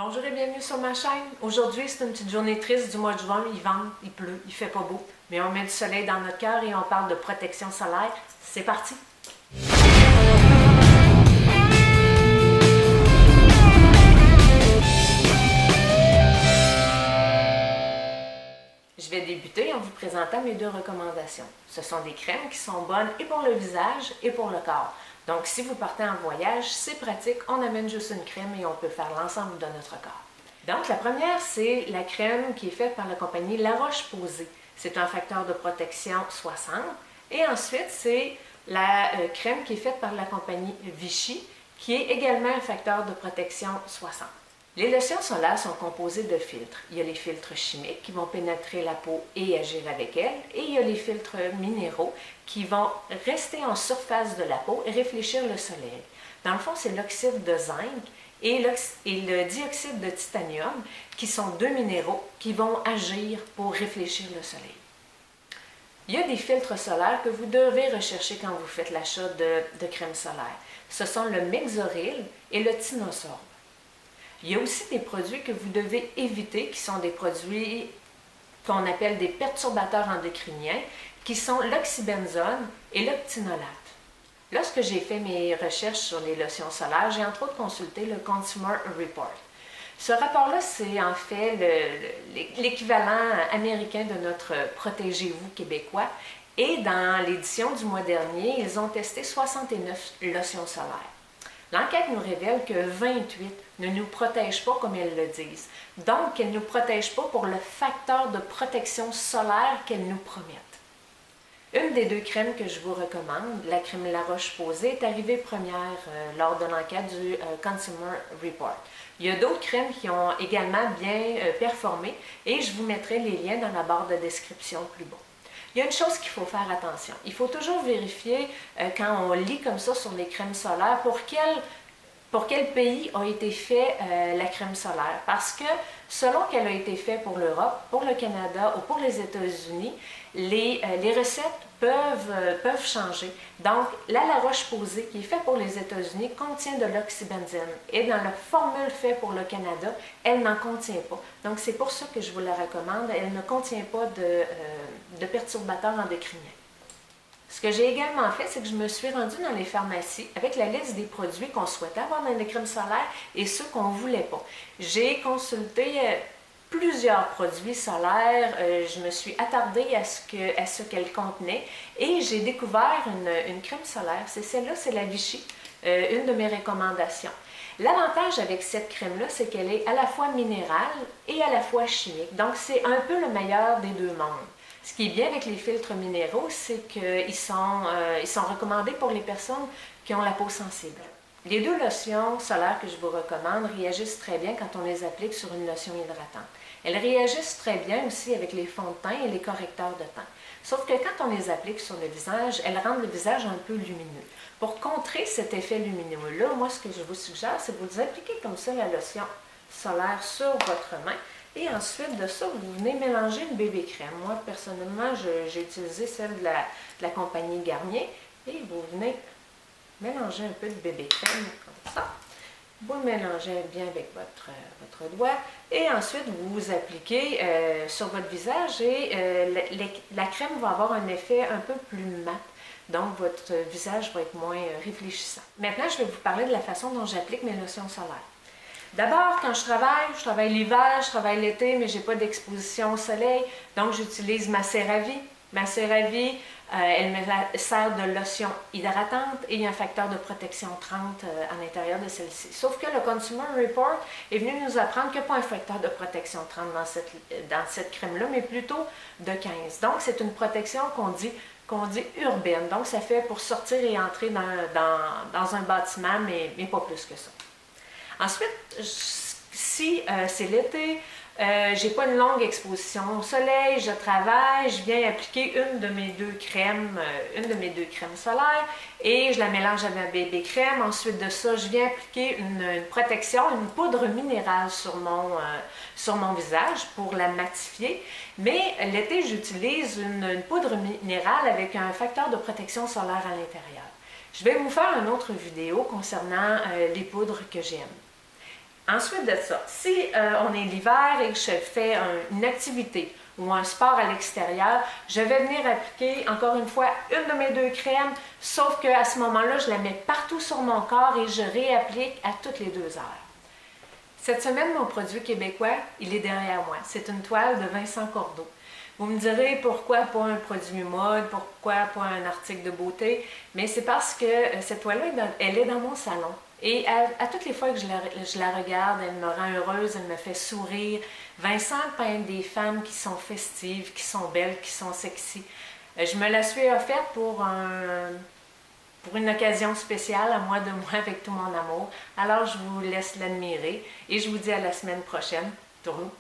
Bonjour et bienvenue sur ma chaîne. Aujourd'hui, c'est une petite journée triste du mois de juin. Il vente, il pleut, il fait pas beau. Mais on met du soleil dans notre cœur et on parle de protection solaire. C'est parti! Je vais débuter en vous présentant mes deux recommandations. Ce sont des crèmes qui sont bonnes et pour le visage et pour le corps. Donc, si vous partez en voyage, c'est pratique, on amène juste une crème et on peut faire l'ensemble de notre corps. Donc, la première, c'est la crème qui est faite par la compagnie La Roche-Posay. C'est un facteur de protection 60. Et ensuite, c'est la crème qui est faite par la compagnie Vichy, qui est également un facteur de protection 60. Les lotions solaires sont composées de filtres. Il y a les filtres chimiques qui vont pénétrer la peau et agir avec elle, et il y a les filtres minéraux qui vont rester en surface de la peau et réfléchir le soleil. Dans le fond, c'est l'oxyde de zinc et le dioxyde de titanium, qui sont deux minéraux qui vont agir pour réfléchir le soleil. Il y a des filtres solaires que vous devez rechercher quand vous faites l'achat de crème solaire. Ce sont le Mexoryl et le Tinosorb. Il y a aussi des produits que vous devez éviter, qui sont des produits qu'on appelle des perturbateurs endocriniens, qui sont l'oxybenzone et l'octinolate. Lorsque j'ai fait mes recherches sur les lotions solaires, j'ai entre autres consulté le Consumer Report. Ce rapport-là, c'est en fait l'équivalent américain de notre Protégez-vous québécois. Et dans l'édition du mois dernier, ils ont testé 69 lotions solaires. L'enquête nous révèle que 28 ne nous protègent pas comme elles le disent. Donc, elles ne nous protègent pas pour le facteur de protection solaire qu'elles nous promettent. Une des deux crèmes que je vous recommande, la crème La Roche-Posay, est arrivée première lors de l'enquête du Consumer Report. Il y a d'autres crèmes qui ont également bien performé et je vous mettrai les liens dans la barre de description plus bas. Il y a une chose qu'il faut faire attention. Il faut toujours vérifier quand on lit comme ça sur les crèmes solaires pour quel pays a été fait la crème solaire. Parce que selon qu'elle a été faite pour l'Europe, pour le Canada ou pour les États-Unis, les recettes peuvent changer. Donc, la Roche-Posay, qui est faite pour les États-Unis, contient de l'oxybenzone. Et dans la formule faite pour le Canada, elle n'en contient pas. Donc, c'est pour ça que je vous la recommande. Elle ne contient pas de perturbateurs endocriniens. Ce que j'ai également fait, c'est que je me suis rendue dans les pharmacies avec la liste des produits qu'on souhaitait avoir dans les crèmes solaires et ceux qu'on ne voulait pas. J'ai consulté plusieurs produits solaires, je me suis attardée à ce qu'elle contenait et j'ai découvert une crème solaire. C'est celle-là, c'est la Vichy, une de mes recommandations. L'avantage avec cette crème-là, c'est qu'elle est à la fois minérale et à la fois chimique. Donc, c'est un peu le meilleur des deux mondes. Ce qui est bien avec les filtres minéraux, c'est qu'ils sont recommandés pour les personnes qui ont la peau sensible. Les deux lotions solaires que je vous recommande réagissent très bien quand on les applique sur une lotion hydratante. Elles réagissent très bien aussi avec les fonds de teint et les correcteurs de teint. Sauf que quand on les applique sur le visage, elles rendent le visage un peu lumineux. Pour contrer cet effet lumineux-là, moi, ce que je vous suggère, c'est de vous appliquer comme ça la lotion solaire sur votre main. Et ensuite de ça, vous venez mélanger une bébé crème. Moi, personnellement, j'ai utilisé celle de la compagnie Garnier. Et vous venez mélanger un peu de bébé crème comme ça. Vous le mélangez bien avec votre doigt. Et ensuite, vous vous appliquez sur votre visage et la crème va avoir un effet un peu plus mat. Donc, votre visage va être moins réfléchissant. Maintenant, je vais vous parler de la façon dont j'applique mes lotions solaires. D'abord, quand je travaille l'hiver, je travaille l'été, mais je n'ai pas d'exposition au soleil, donc j'utilise ma CeraVe. Ma CeraVe, elle me sert de lotion hydratante et il y a un facteur de protection 30 à l'intérieur de celle-ci. Sauf que le Consumer Report est venu nous apprendre qu'il n'y a pas un facteur de protection 30 dans cette crème-là, mais plutôt de 15. Donc, c'est une protection qu'on dit urbaine. Donc, ça fait pour sortir et entrer dans un bâtiment, mais pas plus que ça. Ensuite, si c'est l'été, j'ai pas une longue exposition au soleil, je travaille, je viens appliquer une de mes deux crèmes solaires et je la mélange avec ma bébé crème. Ensuite de ça, je viens appliquer une protection, une poudre minérale sur mon visage pour la matifier. Mais l'été, j'utilise une poudre minérale avec un facteur de protection solaire à l'intérieur. Je vais vous faire une autre vidéo concernant les poudres que j'aime. Ensuite de ça, si on est l'hiver et que je fais une activité ou un sport à l'extérieur, je vais venir appliquer encore une fois une de mes 2 crèmes, sauf qu'à ce moment-là, je la mets partout sur mon corps et je réapplique à toutes les 2 heures. Cette semaine, mon produit québécois, il est derrière moi. C'est une toile de Vincent Cordeau. Vous me direz pourquoi pas un produit mode, pourquoi pas un article de beauté, mais c'est parce que cette toile-là, elle est dans mon salon. Et à toutes les fois que je la regarde, elle me rend heureuse, elle me fait sourire. Vincent peint des femmes qui sont festives, qui sont belles, qui sont sexy. Je me la suis offerte pour une occasion spéciale à moi de moi avec tout mon amour. Alors je vous laisse l'admirer et je vous dis à la semaine prochaine. Tournou.